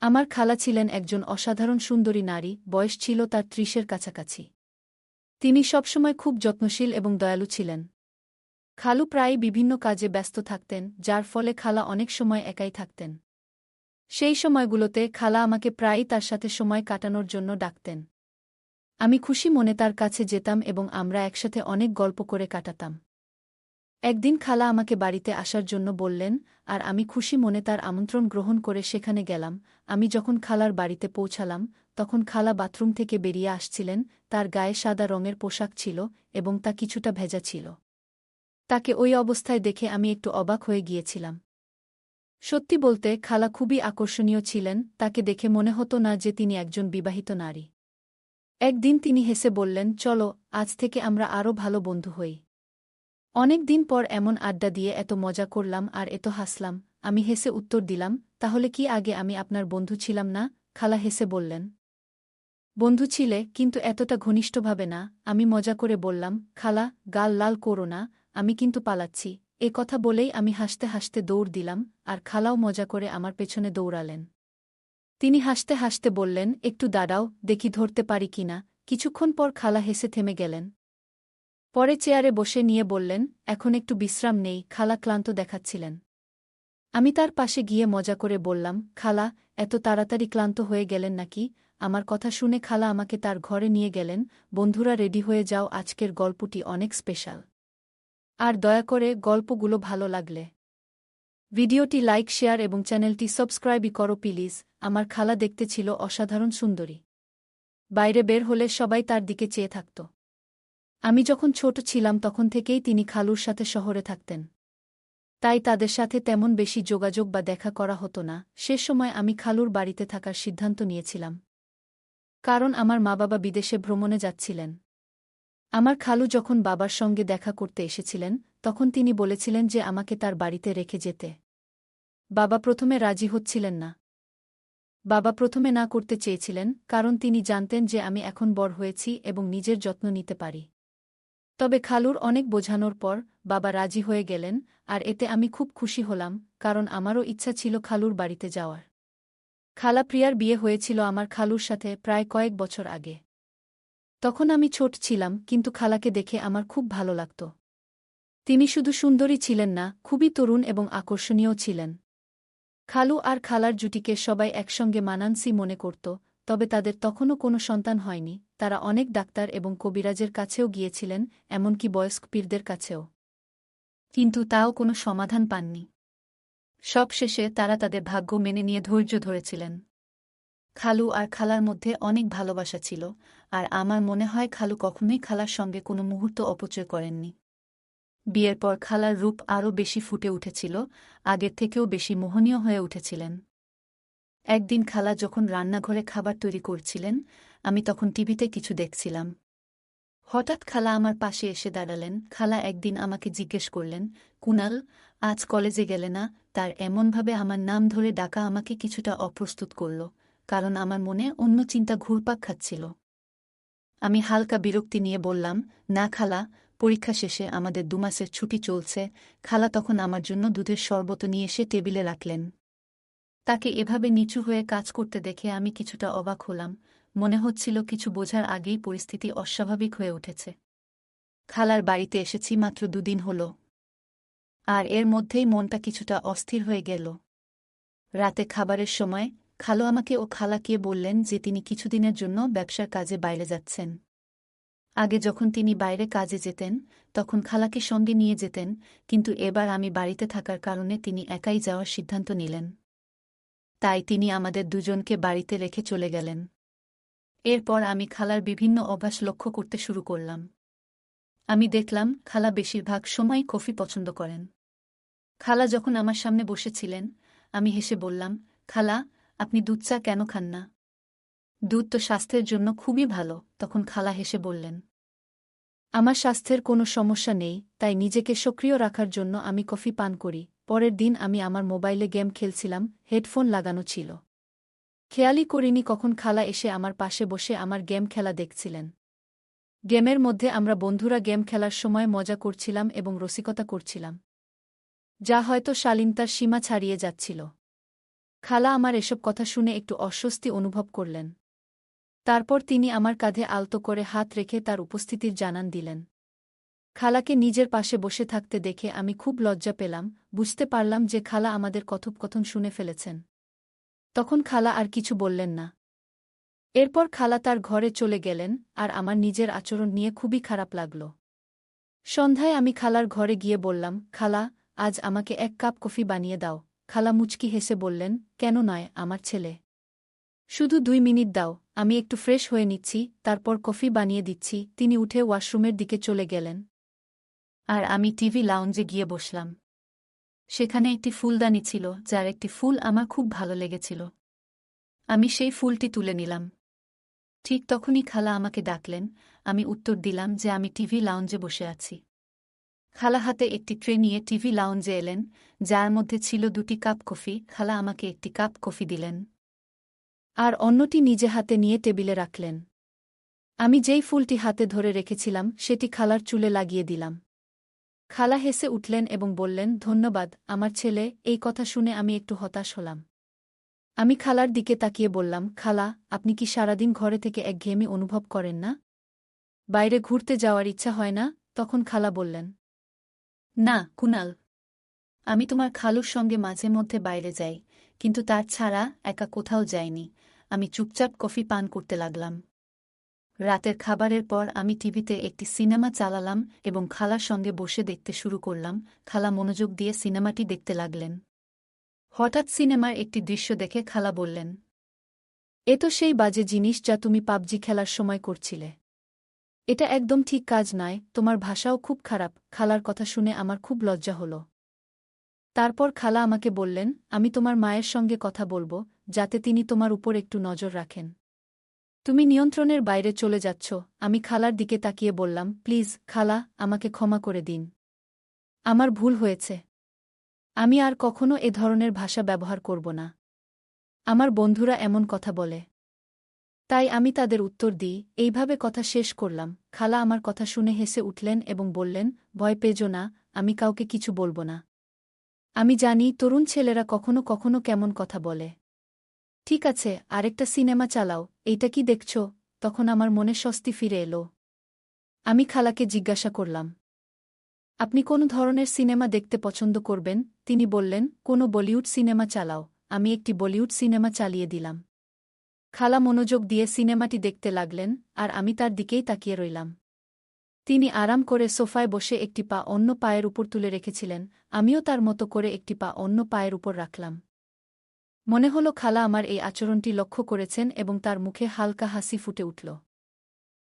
আমার খালা ছিলেন একজন অসাধারণ সুন্দরী নারী, বয়স ছিল তার ৩০-এর কাছাকাছি। তিনি সবসময় খুব যত্নশীল এবং দয়ালু ছিলেন। খালু প্রায়ই বিভিন্ন কাজে ব্যস্ত থাকতেন, যার ফলে খালা অনেক সময় একাই থাকতেন। সেই সময়গুলোতে খালা আমাকে প্রায়ই তার সাথে সময় কাটানোর জন্য ডাকতেন। আমি খুশি মনে তার কাছে যেতাম এবং আমরা একসাথে অনেক গল্প করে কাটাতাম। একদিন খালা আমাকে বাড়িতে আসার জন্য বললেন, আর আমি খুশি মনে তার আমন্ত্রণ গ্রহণ করে সেখানে গেলাম। আমি যখন খালার বাড়িতে পৌঁছালাম, তখন খালা বাথরুম থেকে বেরিয়ে আসছিলেন। তার গায়ে সাদা রঙের পোশাক ছিল এবং তা কিছুটা ভেজা ছিল। তাকে ওই অবস্থায় দেখে আমি একটু অবাক হয়ে গিয়েছিলাম। সত্যি বলতে খালা খুবই আকর্ষণীয় ছিলেন, তাকে দেখে মনে হতো না যে তিনি একজন বিবাহিত নারী। একদিন তিনি হেসে বললেন, চলো, আজ থেকে আমরা আরও ভালো বন্ধু হই। অনেক দিন পর এমন আড্ডা দিয়ে এত মজা করলাম আর এত হাসলাম। আমি হেসে উত্তর দিলাম, তাহলে কি আগে আমি আপনার বন্ধু ছিলাম না? খালা হেসে বললেন, বন্ধু ছিলে, কিন্তু এতটা ঘনিষ্ঠভাবে না। আমি মজা করে বললাম, খালা, গাল লাল করো না, আমি কিন্তু পালাচ্ছি। এ কথা বলেই আমি হাসতে হাসতে দৌড় দিলাম, আর খালাও মজা করে আমার পেছনে দৌড়ালেন। তিনি হাসতে হাসতে বললেন, একটু দাঁড়াও, দেখি ধরতে পারি কিনা। কিছুক্ষণ পর খালা হেসে থেমে গেলেন। পরে চেয়ারে বসে নিয়ে বললেন, এখন একটু বিশ্রাম নেই। খালা ক্লান্ত দেখাচ্ছিলেন। আমি তার পাশে গিয়ে মজা করে বললাম, খালা, এত তাড়াতাড়ি ক্লান্ত হয়ে গেলেন নাকি? আমার কথা শুনে খালা আমাকে তার ঘরে নিয়ে গেলেন। বন্ধুরা, রেডি হয়ে যাও, আজকের গল্পটি অনেক স্পেশাল। আর দয়া করে গল্পগুলো ভালো লাগলে ভিডিওটি লাইক, শেয়ার এবং চ্যানেলটি সাবস্ক্রাইবই করো প্লিজ। আমার খালা দেখতে ছিল অসাধারণ সুন্দরী। বাইরে বের হলে সবাই তার দিকে চেয়ে থাকত। আমি যখন ছোট ছিলাম তখন থেকেই তিনি খালুর সাথে শহরে থাকতেন। তাই তাদের সাথে তেমন বেশি যোগাযোগ বা দেখা করা হতো না। সে সময় আমি খালুর বাড়িতে থাকার সিদ্ধান্ত নিয়েছিলাম, কারণ আমার মা-বাবা বিদেশে ভ্রমণে যাচ্ছিলেন। আমার খালু যখন বাবার সঙ্গে দেখা করতে এসেছিলেন, তখন তিনি বলেছিলেন যে আমাকে তার বাড়িতে রেখে যেতে। বাবা প্রথমে রাজি হচ্ছিলেন না। বাবা প্রথমে না করতে চেয়েছিলেন, কারণ তিনি জানতেন যে আমি এখন বড় হয়েছি এবং নিজের যত্ন নিতে পারি। তবে খালুর অনেক বোঝানোর পর বাবা রাজি হয়ে গেলেন, আর এতে আমি খুব খুশি হলাম, কারণ আমারও ইচ্ছা ছিল খালুর বাড়িতে যাওয়ার। খালা প্রিয়ার বিয়ে হয়েছিল আমার খালুর সাথে প্রায় কয়েক বছর আগে। তখন আমি ছোট ছিলাম, কিন্তু খালাকে দেখে আমার খুব ভালো লাগত। তিনি শুধু সুন্দরী ছিলেন না, খুবই তরুণ এবং আকর্ষণীয় ছিলেন। খালু আর খালার জুটিকে সবাই একসঙ্গে মানানসই মনে করত, তবে তাদের তখনও কোনো সন্তান হয়নি। তারা অনেক ডাক্তার এবং কবিরাজের কাছেও গিয়েছিলেন, এমনকি বয়স্ক পীরদের কাছেও। কিন্তু তাও কোনো সমাধান পাননি। সবশেষে তারা তাদের ভাগ্য মেনে নিয়ে ধৈর্য ধরেছিলেন। খালু আর খালার মধ্যে অনেক ভালোবাসা ছিল, আর আমার মনে হয় খালু কখনোই খালার সঙ্গে কোনো মুহূর্ত অপচয় করেননি। বিয়ের পর খালার রূপ আরও বেশি ফুটে উঠেছিল, আগের থেকেও বেশি মোহনীয় হয়ে উঠেছিলেন। একদিন খালা যখন রান্নাঘরে খাবার তৈরি করছিলেন, আমি তখন টিভিতে কিছু দেখছিলাম। হঠাৎ খালা আমার পাশে এসে দাঁড়ালেন। খালা একদিন আমাকে জিজ্ঞেস করলেন, কুনাল, আজ কলেজে গেলে না? তার এমনভাবে আমার নাম ধরে ডাকা আমাকে কিছুটা অপ্রস্তুত করল, কারণ আমার মনে অন্য চিন্তা ঘুরপাক খাচ্ছিল। আমি হালকা বিরক্তি নিয়ে বললাম, না খালা, পরীক্ষা শেষে আমাদের 2 মাসের ছুটি চলছে। খালা তখন আমার জন্য দুধের শরবত নিয়ে এসে টেবিলে রাখলেন। তাকে এভাবে নিচু হয়ে কাজ করতে দেখে আমি কিছুটা অবাক হলাম। মনে হচ্ছিল কিছু বোঝার আগেই পরিস্থিতি অস্বাভাবিক হয়ে উঠেছে। খালার বাড়িতে এসেছি মাত্র 2 দিন হল, আর এর মধ্যেই মনটা কিছুটা অস্থির হয়ে গেল। রাতে খাবারের সময় খালু আমাকে ও খালাকে বললেন যে তিনি কিছুদিনের জন্য ব্যবসার কাজে বাইরে যাচ্ছেন। আগে যখন তিনি বাইরে কাজে যেতেন, তখন খালাকে সঙ্গে নিয়ে যেতেন, কিন্তু এবার আমি বাড়িতে থাকার কারণে তিনি একাই যাওয়ার সিদ্ধান্ত নিলেন। তাই তিনি আমাদের দুজনকে বাড়িতে রেখে চলে গেলেন। এরপর আমি খালার বিভিন্ন অভ্যাস লক্ষ্য করতে শুরু করলাম। আমি দেখলাম খালা বেশিরভাগ সময় কফি পছন্দ করেন। খালা যখন আমার সামনে বসেছিলেন, আমি হেসে বললাম, খালা, আপনি দুধ চা কেন খান না? দুধ তো স্বাস্থ্যের জন্য খুবই ভালো। তখন খালা হেসে বললেন, আমার স্বাস্থ্যের কোনো সমস্যা নেই, তাই নিজেকে সক্রিয় রাখার জন্য আমি কফি পান করি। পরের দিন আমি আমার মোবাইলে গেম খেলছিলাম, হেডফোন লাগানো ছিল। খেয়ালই করিনি কখন খালা এসে আমার পাশে বসে আমার গেম খেলা দেখছিলেন। গেমের মধ্যে আমরা বন্ধুরা গেম খেলার সময় মজা করছিলাম এবং রসিকতা করছিলাম, যা হয়তো শালীনতার সীমা ছাড়িয়ে যাচ্ছিল। খালা আমার এসব কথা শুনে একটু অস্বস্তি অনুভব করলেন। তারপর তিনি আমার কাঁধে আলতো করে হাত রেখে তার উপস্থিতির জানান দিলেন। খালাকে নিজের পাশে বসে থাকতে দেখে আমি খুব লজ্জা পেলাম, বুঝতে পারলাম যে খালা আমাদের কথোপকথন শুনে ফেলেছেন। তখন খালা আর কিছু বললেন না। এরপর খালা তার ঘরে চলে গেলেন, আর আমার নিজের আচরণ নিয়ে খুবই খারাপ লাগল। সন্ধ্যায় আমি খালার ঘরে গিয়ে বললাম, খালা, আজ আমাকে 1 কাপ কফি বানিয়ে দাও। খালা মুচকি হেসে বললেন, কেন নয় আমার ছেলে? শুধু 2 মিনিট দাও, আমি একটু ফ্রেশ হয়ে নিচ্ছি, তারপর কফি বানিয়ে দিচ্ছি। তিনি উঠে ওয়াশরুমের দিকে চলে গেলেন। আর আমি টিভি লাউঞ্জে গিয়ে বসলাম। সেখানে একটি ফুলদানি ছিল, যার একটি ফুল আমার খুব ভালো লেগেছিল। আমি সেই ফুলটি তুলে নিলাম। ঠিক তখনই খালা আমাকে ডাকলেন। আমি উত্তর দিলাম যে আমি টিভি লাউঞ্জে বসে আছি। খালা হাতে একটি ট্রে নিয়ে টিভি লাউঞ্জে এলেন, যার মধ্যে ছিল 2টি কাপ কফি। খালা আমাকে একটি কাপ কফি দিলেন, আর অন্যটি নিজে হাতে নিয়ে টেবিলে রাখলেন। আমি যেই ফুলটি হাতে ধরে রেখেছিলাম সেটি খালার চুলে লাগিয়ে দিলাম। খালা হেসে উঠলেন এবং বললেন, ধন্যবাদ আমার ছেলে। এই কথা শুনে আমি একটু হতাশ হলাম। আমি খালার দিকে তাকিয়ে বললাম, খালা, আপনি কি সারাদিন ঘরে থেকে একঘেয়েমি অনুভব করেন না? বাইরে ঘুরতে যাওয়ার ইচ্ছা হয় না? তখন খালা বললেন, না কুনাল, আমি তোমার খালুর সঙ্গে মাঝে মধ্যে বাইরে যাই, কিন্তু তার ছাড়া একা কোথাও যাইনি। আমি চুপচাপ কফি পান করতে লাগলাম। রাতের খাবারের পর আমি টিভিতে একটি সিনেমা চালালাম এবং খালার সঙ্গে বসে দেখতে শুরু করলাম। খালা মনোযোগ দিয়ে সিনেমাটি দেখতে লাগলেন। হঠাৎ সিনেমার একটি দৃশ্য দেখে খালা বললেন, এ তো সেই বাজে জিনিস যা তুমি পাবজি খেলার সময় করছিলে। এটা একদম ঠিক কাজ নয়, তোমার ভাষাও খুব খারাপ। খালার কথা শুনে আমার খুব লজ্জা হল। তারপর খালা আমাকে বললেন, আমি তোমার মায়ের সঙ্গে কথা বলবো, যাতে তিনি তোমার উপর একটু নজর রাখেন। তুমি নিয়ন্ত্রণের বাইরে চলে যাচ্ছ। আমি খালার দিকে তাকিয়ে বললাম, প্লিজ খালা, আমাকে ক্ষমা করে দিন। আমার ভুল হয়েছে। আমি আর কখনো এ ধরনের ভাষা ব্যবহার করব না। আমার বন্ধুরা এমন কথা বলে, তাই আমি তাদের উত্তর দিই। এইভাবে কথা শেষ করলাম। খালা আমার কথা শুনে হেসে উঠলেন এবং বললেন, ভয় পেজো না, আমি কাউকে কিছু বলবো না। আমি জানি তরুণ ছেলেরা কখনো কখনো কেমন কথা বলে। ঠিক আছে, আরেকটা সিনেমা চালাও। এইটা কি দেখছ? তখন আমার মনে স্বস্তি ফিরে এলো। আমি খালাকে জিজ্ঞাসা করলাম, আপনি কোন ধরনের সিনেমা দেখতে পছন্দ করবেন? তিনি বললেন, কোনো বলিউড সিনেমা চালাও। আমি একটি বলিউড সিনেমা চালিয়ে দিলাম। খালা মনোযোগ দিয়ে সিনেমাটি দেখতে লাগলেন, আর আমি তার দিকেই তাকিয়ে রইলাম। তিনি আরাম করে সোফায় বসে একটি পা অন্য পায়ের উপর তুলে রেখেছিলেন। আমিও তার মতো করে একটি পা অন্য পায়ের উপর রাখলাম। মনে হলো খালা আমার এই আচরণটি লক্ষ্য করেছেন এবং তার মুখে হালকা হাসি ফুটে উঠল।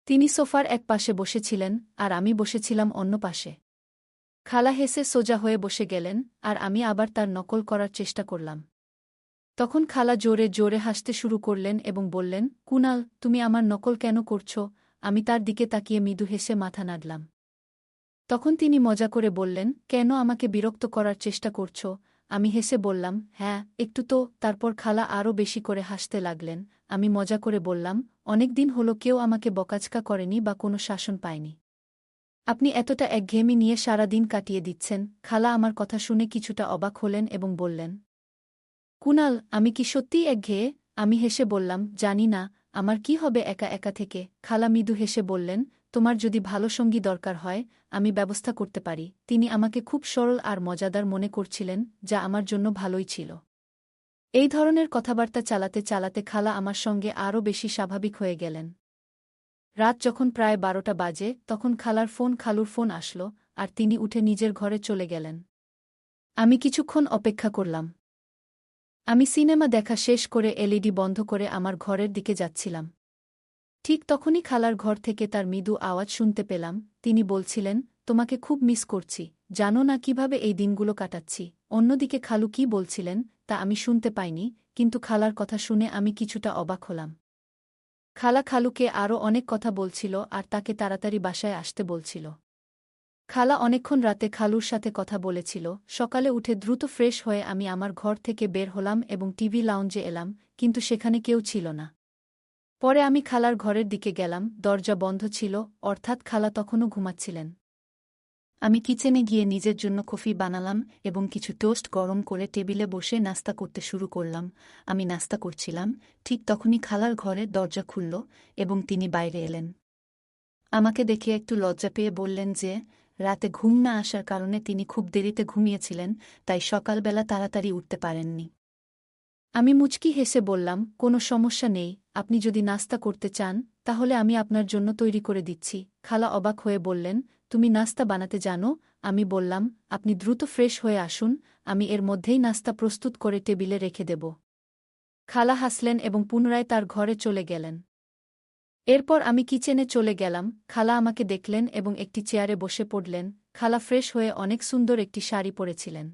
তিনি সোফার এক পাশে বসেছিলেন, আর আমি বসেছিলাম অন্য পাশে। খালা হেসে সোজা হয়ে বসে গেলেন, আর আমি আবার তার নকল করার চেষ্টা করলাম। তখন খালা জোরে জোরে হাসতে শুরু করলেন এবং বললেন, কুনাল, তুমি আমার নকল কেন করছ? আমি তার দিকে তাকিয়ে মৃদু হেসে মাথা নাড়লাম। তখন তিনি মজা করে বললেন, কেন আমাকে বিরক্ত করার চেষ্টা করছ? আমি হেসে বললাম, হ্যাঁ, একটু তো। তারপর খালা আরও বেশি করে হাসতে লাগলেন। আমি মজা করে বললাম, অনেকদিন হলো কেউ আমাকে বকাঝকা করেনি বা কোনো শাসন পায়নি। আপনি এতটা একঘেয়েমি নিয়ে সারা দিন কাটিয়ে দিচ্ছেন। খালা আমার কথা শুনে কিছুটা অবাক হলেন এবং বললেন, কুনাল, আমি কি সত্যিই একঘেয়ে? আমি হেসে বললাম, জানি না, আমার কি হবে একা একা থেকে। খালা মৃদু হেসে বললেন, তোমার যদি ভালো সঙ্গী দরকার হয়, আমি ব্যবস্থা করতে পারি। তিনি আমাকে খুব সরল আর মজাদার মনে করছিলেন, যা আমার জন্য ভালোই ছিল। এই ধরনের কথাবার্তা চালাতে চালাতে খালা আমার সঙ্গে আরও বেশি স্বাভাবিক হয়ে গেলেন। রাত যখন প্রায় 12টা বাজে, তখন খালুর ফোন আসলো, আর তিনি উঠে নিজের ঘরে চলে গেলেন। আমি কিছুক্ষণ অপেক্ষা করলাম। আমি সিনেমা দেখা শেষ করে এলইডি বন্ধ করে আমার ঘরের দিকে যাচ্ছিলাম। ঠিক তখনই খালার ঘর থেকে তার মৃদু আওয়াজ শুনতে পেলাম। তিনি বলছিলেন, তোমাকে খুব মিস করছি, জানো না কিভাবে এই দিনগুলো কাটাচ্ছি। অন্যদিকে খালু কি বলছিলেন তা আমি শুনতে পাইনি, কিন্তু খালার কথা শুনে আমি কিছুটা অবাক হলাম। খালা খালুকে আরও অনেক কথা বলছিল আর তাকে তাড়াতাড়ি বাসায় আসতে বলছিল। খালা অনেকক্ষণ রাতে খালুর সাথে কথা বলেছিল। সকালে উঠে দ্রুত ফ্রেশ হয়ে আমি আমার ঘর থেকে বের হলাম এবং টিভি লাউঞ্জে এলাম, কিন্তু সেখানে কেউ ছিল না। পরে আমি খালার ঘরের দিকে গেলাম, দরজা বন্ধ ছিল, অর্থাৎ খালা তখনও ঘুমাচ্ছিলেন। আমি কিচেনে গিয়ে নিজের জন্য কফি বানালাম এবং কিছু টোস্ট গরম করে টেবিলে বসে নাস্তা করতে শুরু করলাম। আমি নাস্তা করছিলাম, ঠিক তখনই খালার ঘরের দরজা খুলল এবং তিনি বাইরে এলেন। আমাকে দেখে একটু লজ্জা পেয়ে বললেন যে রাতে ঘুম না আসার কারণে তিনি খুব দেরিতে ঘুমিয়েছিলেন, তাই সকালবেলা তাড়াতাড়ি উঠতে পারেননি। আমি মুচকি হেসে বললাম, কোনো সমস্যা নেই, আপনি যদি নাস্তা করতে চান তাহলে আমি আপনার জন্য তৈরি করে দিচ্ছি। খালা অবাক হয়ে বললেন, তুমি নাস্তা বানাতে জানো? আমি বললাম, আপনি দ্রুত ফ্রেশ হয়ে আসুন, আমি এর মধ্যেই নাস্তা প্রস্তুত করে টেবিলে রেখে দেব। খালা হাসলেন এবং পুনরায় তার ঘরে চলে গেলেন। এরপর আমি কিচেনে চলে গেলাম। খালা আমাকে দেখলেন এবং একটি চেয়ারে বসে পড়লেন। খালা ফ্রেশ হয়ে অনেক সুন্দর একটি শাড়ি পরেছিলেন,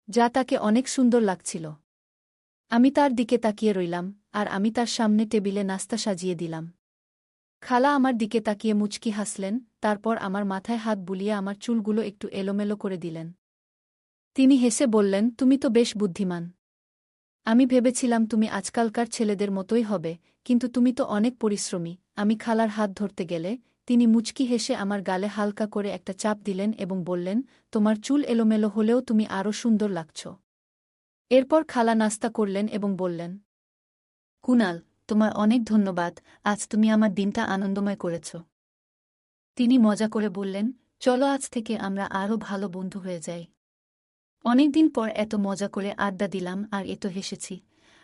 যা তাকে অনেক সুন্দর লাগছিল। আমি তার দিকে তাকিয়ে রইলাম, আর আমি তার সামনে টেবিলে নাস্তা সাজিয়ে দিলাম। খালা আমার দিকে তাকিয়ে মুচকি হাসলেন, তারপর আমার মাথায় হাত বুলিয়ে আমার চুলগুলো একটু এলোমেলো করে দিলেন। তিনি হেসে বললেন, তুমি তো বেশ বুদ্ধিমান। আমি ভেবেছিলাম তুমি আজকালকার ছেলেদের মতোই হবে, কিন্তু তুমি তো অনেক পরিশ্রমী। আমি খালার হাত ধরতে গেলে তিনি মুচকি হেসে আমার গালে হালকা করে একটা চাপ দিলেন এবং বললেন, তোমার চুল এলোমেলো হলেও তুমি আরও সুন্দর লাগছ। এরপর খালা নাস্তা করলেন এবং বললেন, কুনাল, তোমার অনেক ধন্যবাদ, আজ তুমি আমার দিনটা আনন্দময় করেছ। তিনি মজা করে বললেন, চলো আজ থেকে আমরা আরও ভালো বন্ধু হয়ে যাই। অনেকদিন পর এত মজা করে আড্ডা দিলাম আর এত হেসেছি।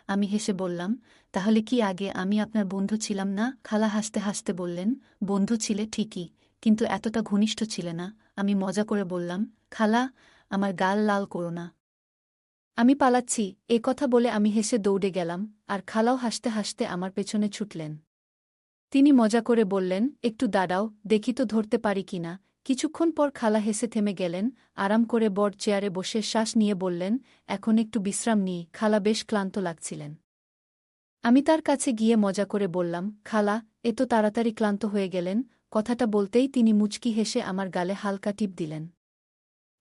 আমি হেসে বললাম, তাহলে কি আগে আমি আপনার বন্ধু ছিলাম না? খালা হাসতে হাসতে বললেন, বন্ধু ছিলে ঠিকই, কিন্তু এতটা ঘনিষ্ঠ ছিলে না। আমি মজা করে বললাম, খালা, আমার গাল লাল করো না। আমি পালাচ্ছি। এ কথা বলে আমি হেসে দৌড়ে গেলাম, আর খালাও হাসতে হাসতে আমার পেছনে ছুটলেন। তিনি মজা করে বললেন, একটু দাঁড়াও, দেখি তো ধরতে পারি কিনা। কিছুক্ষণ পর খালা হেসে থেমে গেলেন, আরাম করে বড় চেয়ারে বসে শ্বাস নিয়ে বললেন, এখন একটু বিশ্রাম নিই। খালা বেশ ক্লান্ত লাগছিলেন। আমি তার কাছে গিয়ে মজা করে বললাম, খালা, এত তাড়াতাড়ি ক্লান্ত হয়ে গেলেন? কথাটা বলতেই তিনি মুচকি হেসে আমার গালে হালকা টিপ দিলেন।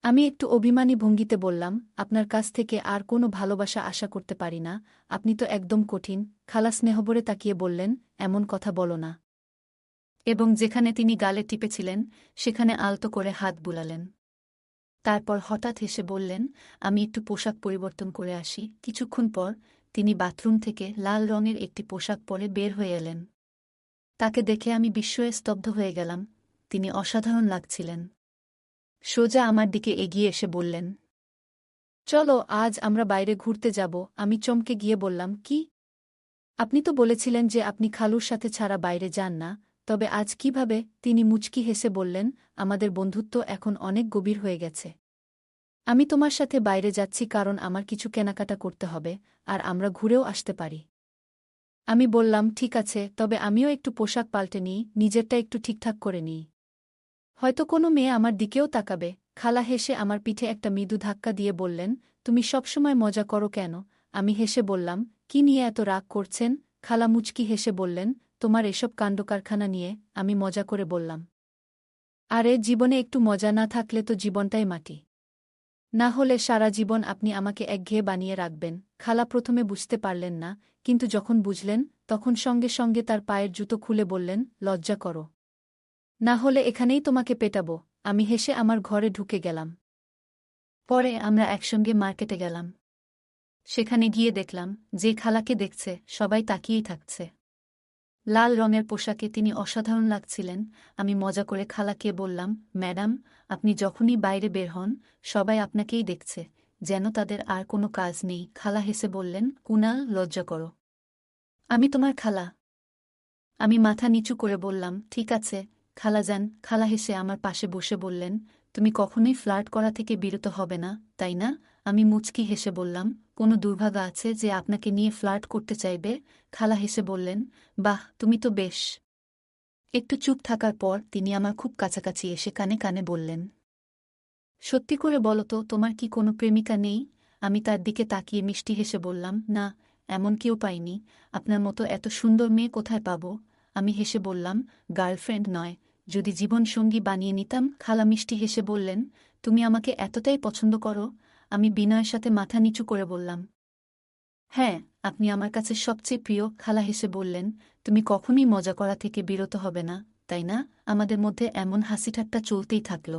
আমি একটু অভিমানী ভঙ্গিতে বললাম, আপনার কাছ থেকে আর কোনো ভালোবাসা আশা করতে পারি না, আপনি তো একদম কঠিন। খালা স্নেহভরে তাকিয়ে বললেন, এমন কথা বলো না। এবং যেখানে তিনি গালে টিপেছিলেন সেখানে আলতো করে হাত বুলালেন। তারপর হঠাৎ হেসে বললেন, আমি একটু পোশাক পরিবর্তন করে আসি। কিছুক্ষণ পর তিনি বাথরুম থেকে লাল রঙের একটি পোশাক পরে বের হয়ে এলেন। তাকে দেখে আমি বিস্ময়ে স্তব্ধ হয়ে গেলাম। তিনি অসাধারণ লাগছিলেন। সোজা আমার দিকে এগিয়ে এসে বললেন, চলো আজ আমরা বাইরে ঘুরতে যাব। আমি চমকে গিয়ে বললাম, কি? আপনি তো বলেছিলেন যে আপনি খালুর সাথে ছাড়া বাইরে যান না, তবে আজ কিভাবে? তিনি মুচকি হেসে বললেন, আমাদের বন্ধুত্ব এখন অনেক গভীর হয়ে গেছে। আমি তোমার সাথে বাইরে যাচ্ছি কারণ আমার কিছু কেনাকাটা করতে হবে, আর আমরা ঘুরেও আসতে পারি। আমি বললাম, ঠিক আছে, তবে আমিও একটু পোশাক পাল্টে নিই, নিজেরটা একটু ঠিকঠাক করে নিই। হয়তো কোনো মেয়ে আমার দিকেও তাকাবে। খালা হেসে আমার পিঠে একটা মৃদু ধাক্কা দিয়ে বললেন, তুমি সবসময় মজা করো কেন? আমি হেসে বললাম, কি নিয়ে এত রাগ করছেন? খালা মুচকি হেসে বললেন, তোমার এসব কাণ্ডকারখানা নিয়ে। আমি মজা করে বললাম, আরে জীবনে একটু মজা না থাকলে তো জীবনটাই মাটি। না হলে সারা জীবন আপনি আমাকে একঘেয়ে বানিয়ে রাখবেন। খালা প্রথমে বুঝতে পারলেন না, কিন্তু যখন বুঝলেন তখন সঙ্গে সঙ্গে তার পায়ের জুতো খুলে বললেন, লজ্জা করো। না হলে এখানেই তোমাকে পেটাবো। আমি হেসে আমার ঘরে ঢুকে গেলাম। পরে আমরা একসঙ্গে মার্কেটে গেলাম। সেখানে গিয়ে দেখলাম যে খালাকে দেখছে সবাই তাকিয়েই থাকছে। লাল রঙের পোশাকে তিনি অসাধারণ লাগছিলেন। আমি মজা করে খালাকে বললাম, ম্যাডাম, আপনি যখনই বাইরে বের হন সবাই আপনাকেই দেখছে, যেন তাদের আর কোনো কাজ নেই। খালা হেসে বললেন, কুনাল, লজ্জা করো। আমি তোমার খালা। আমি মাথা নিচু করে বললাম, ঠিক আছে খালাজান। খালা হেসে আমার পাশে বসে বললেন, তুমি কখনোই ফ্লার্ট করা থেকে বিরত হবে না, তাই না? আমি মুচকি হেসে বললাম, কোনো দুর্ভাগা আছে যে আপনাকে নিয়ে ফ্লার্ট করতে চাইবে? খালা হেসে বললেন, বাহ, তুমি তো বেশ। একটু চুপ থাকার পর তিনি আমার খুব কাছাকাছি এসে কানে কানে বললেন, সত্যি করে বলো তো, তোমার কি কোনো প্রেমিকা নেই? আমি তার দিকে তাকিয়ে মিষ্টি হেসে বললাম, না, এমন কেউ পাইনি। আপনার মতো এত সুন্দর মেয়ে কোথায় পাব? আমি হেসে বললাম, গার্লফ্রেন্ড নয়, যদি জীবনসঙ্গী বানিয়ে নিতাম। খালা মিষ্টি হেসে বললেন, তুমি আমাকে এতটাই পছন্দ করো? আমি বিনয়ের সাথে মাথা নিচু করে বললাম, হ্যাঁ, আপনি আমার কাছে সবচেয়ে প্রিয়। খালা হেসে বললেন, তুমি কখনই মজা করা থেকে বিরত হবে না, তাই না? আমাদের মধ্যে এমন হাসিঠাট্টা চলতেই থাকল।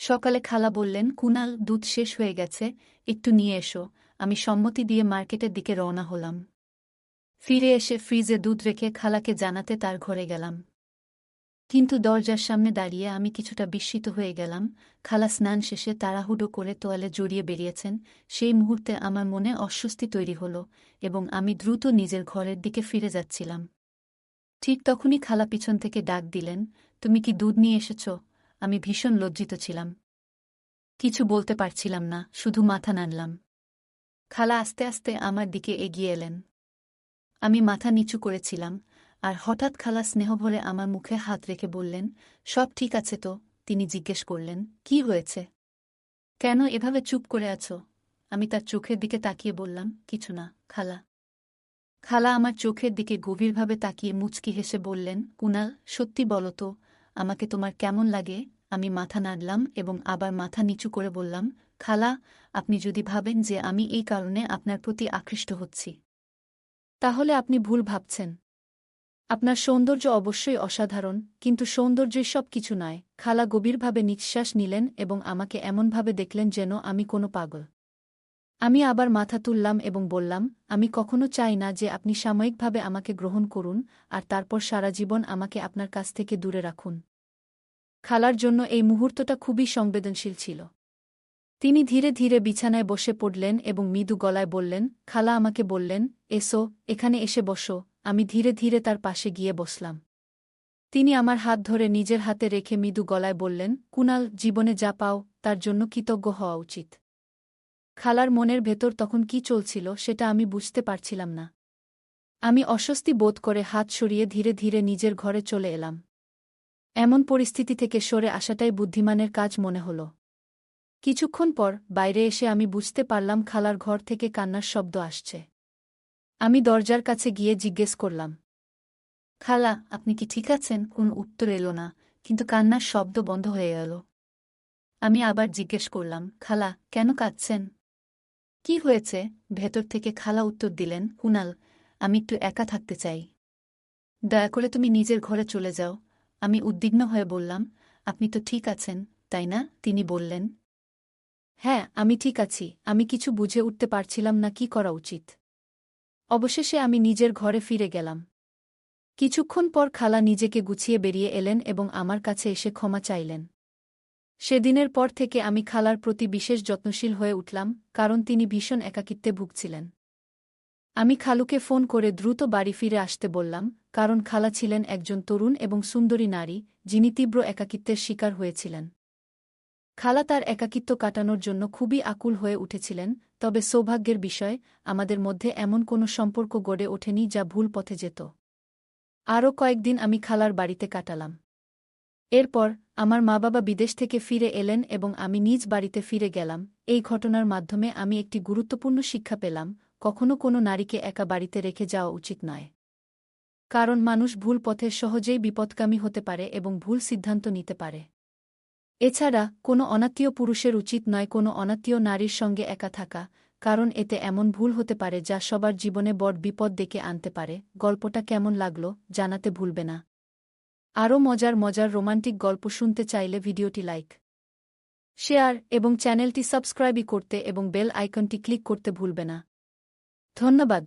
সকালে খালা বললেন, কুনাল, দুধ শেষ হয়ে গেছে, একটু নিয়ে এসো। আমি সম্মতি দিয়ে মার্কেটের দিকে রওনা হলাম। ফিরে এসে ফ্রিজে দুধ রেখে খালাকে জানাতে তার ঘরে গেলাম। কিন্তু দরজার সামনে দাঁড়িয়ে আমি কিছুটা বিস্মিত হয়ে গেলাম। খালা স্নান শেষে তাড়াহুড়ো করে তোয়ালে জড়িয়ে বেরিয়েছেন। সেই মুহূর্তে আমার মনে অস্বস্তি তৈরি হল এবং আমি দ্রুত নিজের ঘরের দিকে ফিরে যাচ্ছিলাম। ঠিক তখনই খালা পিছন থেকে ডাক দিলেন, তুমি কি দুধ নিয়ে এসেছ? আমি ভীষণ লজ্জিত ছিলাম। কিছু বলতে পারছিলাম না, শুধু মাথা নাড়লাম। খালা আস্তে আস্তে আমার দিকে এগিয়ে এলেন। আমি মাথা নিচু করেছিলাম, আর হঠাৎ খালা স্নেহভরে আমার মুখে হাত রেখে বললেন, সব ঠিক আছে তো? তিনি জিজ্ঞেস করলেন, কি হয়েছে? কেন এভাবে চুপ করে আছো? আমি তার চোখের দিকে তাকিয়ে বললাম, কিছু না, খালা। খালা আমার চোখের দিকে গভীরভাবে তাকিয়ে মুচকি হেসে বললেন, কুনাল, সত্যি বলো তো, আমাকে তোমার কেমন লাগে? আমি মাথা নাড়লাম এবং আবার মাথা নিচু করে বললাম, খালা, আপনি যদি ভাবেন যে আমি এই কারণে আপনার প্রতি আকৃষ্ট হচ্ছি, তাহলে আপনি ভুল ভাবছেন। আপনার সৌন্দর্য অবশ্যই অসাধারণ, কিন্তু সৌন্দর্যই সব কিছু নয়। খালা গভীরভাবে নিঃশ্বাস নিলেন এবং আমাকে এমনভাবে দেখলেন যেন আমি কোনো পাগল। আমি আবার মাথা তুললাম এবং বললাম, আমি কখনো চাই না যে আপনি সাময়িকভাবে আমাকে গ্রহণ করুন আর তারপর সারা জীবন আমাকে আপনার কাছ থেকে দূরে রাখুন। খালার জন্য এই মুহূর্তটা খুবই সংবেদনশীল ছিল। তিনি ধীরে ধীরে বিছানায় বসে পড়লেন এবং মৃদু গলায় বললেন, খালা আমাকে বললেন, এসো, এখানে এসে বসো। আমি ধীরে ধীরে তার পাশে গিয়ে বসলাম। তিনি আমার হাত ধরে নিজের হাতে রেখে মৃদু গলায় বললেন, কুনাল, জীবনে যা পাও তার জন্য কৃতজ্ঞ হওয়া উচিত। খালার মনের ভেতর তখন কি চলছিল সেটা আমি বুঝতে পারছিলাম না। আমি অস্বস্তি বোধ করে হাত সরিয়ে ধীরে ধীরে নিজের ঘরে চলে এলাম। এমন পরিস্থিতি থেকে সরে আসাটাই বুদ্ধিমানের কাজ মনে হল। কিছুক্ষণ পর বাইরে এসে আমি বুঝতে পারলাম খালার ঘর থেকে কান্নার শব্দ আসছে। আমি দরজার কাছে গিয়ে জিজ্ঞেস করলাম, খালা, আপনি কি ঠিক আছেন? কোনো উত্তর এলো না, কিন্তু কান্নার শব্দ বন্ধ হয়ে গেল। আমি আবার জিজ্ঞেস করলাম, খালা, কেন কাঁদছেন? কি হয়েছে? ভেতর থেকে খালা উত্তর দিলেন, কুনাল, আমি একটু একা থাকতে চাই। দয়া করে তুমি নিজের ঘরে চলে যাও। আমি উদ্বিগ্ন হয়ে বললাম, আপনি তো ঠিক আছেন, তাই না? তিনি বললেন, হ্যাঁ, আমি ঠিক আছি। আমি কিছু বুঝে উঠতে পারছিলাম না কি করা উচিত। অবশেষে আমি নিজের ঘরে ফিরে গেলাম। কিছুক্ষণ পর খালা নিজেকে গুছিয়ে বেরিয়ে এলেন এবং আমার কাছে এসে ক্ষমা চাইলেন। সেদিনের পর থেকে আমি খালার প্রতি বিশেষ যত্নশীল হয়ে উঠলাম, কারণ তিনি ভীষণ একাকিত্বে ভুগছিলেন। আমি খালুকে ফোন করে দ্রুত বাড়ি ফিরে আসতে বললাম, কারণ খালা ছিলেন একজন তরুণ এবং সুন্দরী নারী, যিনি তীব্র একাকিত্বের শিকার হয়েছিলেন। খালা তার একাকিত্ব কাটানোর জন্য খুবই আকুল হয়ে উঠেছিলেন, তবে সৌভাগ্যের বিষয়, আমাদের মধ্যে এমন কোনো সম্পর্ক গড়ে ওঠেনি যা ভুল পথে যেত। আরও কয়েকদিন আমি খালার বাড়িতে কাটালাম। এরপর আমার মা-বাবা বিদেশ থেকে ফিরে এলেন এবং আমি নিজ বাড়িতে ফিরে গেলাম। এই ঘটনার মাধ্যমে আমি একটি গুরুত্বপূর্ণ শিক্ষা পেলাম, কখনো কোনো নারীকে একা বাড়িতে রেখে যাওয়া উচিত নয়। কারণ মানুষ ভুল পথে সহজেই বিপদগামী হতে পারে এবং ভুল সিদ্ধান্ত নিতে পারে। এছাড়া কোনো অনাত্মীয় পুরুষের উচিত নয় কোনো অনাত্মীয় নারীর সঙ্গে একা থাকা, কারণ এতে এমন ভুল হতে পারে যা সবার জীবনে বড় বিপদ ডেকে আনতে পারে। গল্পটা কেমন লাগলো জানাতে ভুলবে না। আরও মজার মজার রোমান্টিক গল্প শুনতে চাইলে ভিডিওটি লাইক, শেয়ার এবং চ্যানেলটি সাবস্ক্রাইব করতে এবং বেল আইকনটি ক্লিক করতে ভুলবে না। ধন্যবাদ।